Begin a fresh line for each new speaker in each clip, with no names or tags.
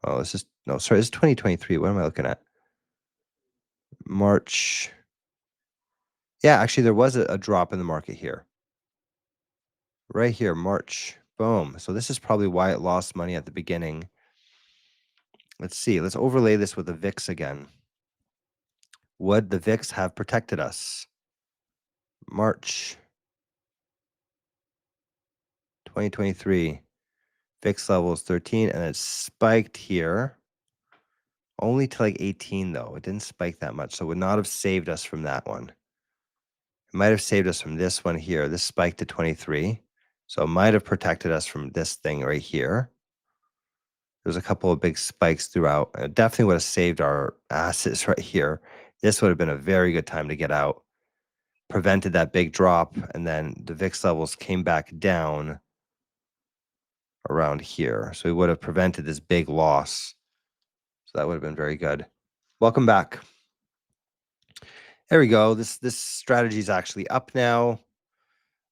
Oh, this is no, sorry, this is 2023. What am I looking at? March. Yeah, actually, there was a drop in the market here. Right here, March. Boom. So this is probably why it lost money at the beginning. Let's see. Let's overlay this with the VIX again. Would the VIX have protected us? March 2023. VIX level is 13, and it spiked here only to like 18, though. It didn't spike that much, so it would not have saved us from that one. It might have saved us from this one here. This spiked to 23, so it might have protected us from this thing right here. There's a couple of big spikes throughout. It definitely would have saved our asses right here. This would have been a very good time to get out. Prevented that big drop, and then the VIX levels came back down around here. So we would have prevented this big loss. So that would have been very good. Welcome back. There we go. This strategy is actually up now.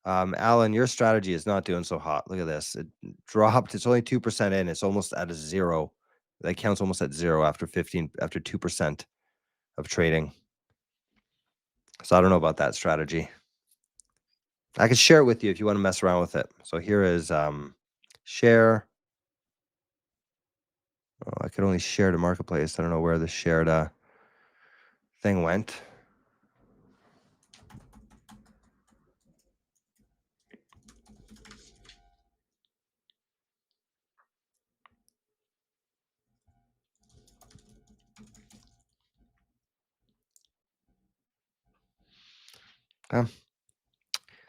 Alan, your strategy is not doing so hot. Look at this. It dropped. It's only 2% in. It's almost at a zero. That counts almost at zero after 2% of trading. So I don't know about that strategy. I can share it with you if you want to mess around with it. So here is share. Oh, I could only share to marketplace. I don't know where the shared thing went.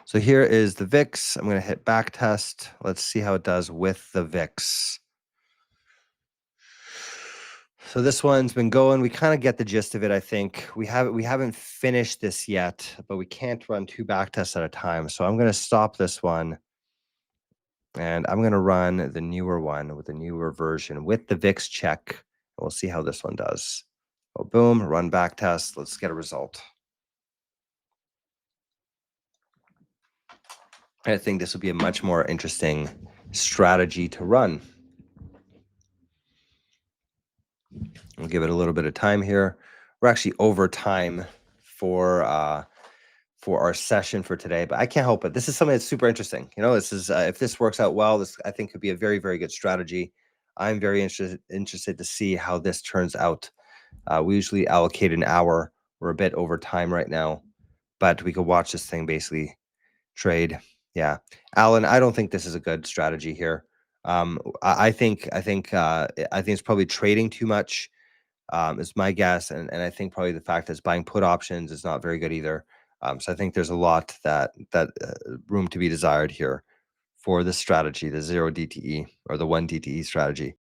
So here is the VIX. I'm going to hit back test. Let's see how it does with the VIX. So this one's been going. We kind of get the gist of it, I think. We haven't finished this yet, but we can't run 2 back tests at a time. So I'm going to stop this one, and I'm going to run the newer one with the newer version with the VIX check. We'll see how this one does. Oh, boom, run back test. Let's get a result. I think this will be a much more interesting strategy to run. We'll give it a little bit of time here. We're actually over time for our session for today, but I can't help it. This is something that's super interesting. You know, this is if this works out well, this I think could be a very, very good strategy. I'm very interested to see how this turns out. We usually allocate an hour. We're a bit over time right now, but we could watch this thing basically trade. Yeah, Alan, I don't think this is a good strategy here. I think it's probably trading too much. Is my guess, and I think probably the fact that it's buying put options is not very good either. So I think there's a lot that room to be desired here for this strategy, the 0 DTE or the 1 DTE strategy.